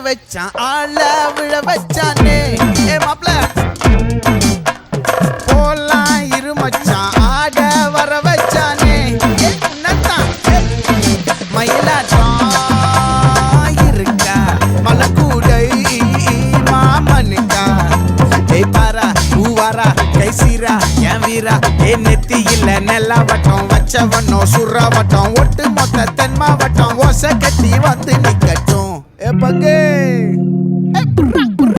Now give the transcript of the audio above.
வச்சான் ஆள விழ வச்சானே ஏ மாப்ள போலாம் இரு மச்சான் ஆட வர வச்சானே உன்னத்தான் மயிலாட்டம் இருக்கா மலக்கூடை மாமனுக்கா ஏய் பாரா பூவாரா கைசீரா என் வீரா ஏ நெத்தி இல்ல நெல்லா வட்டம் வச்சவனோ சுறா வட்டம் ஒட்டு மொத்த தென் மாவட்டம் ஓசை கட்டி வந்து நிக்கட்டும் ஏ பங்கே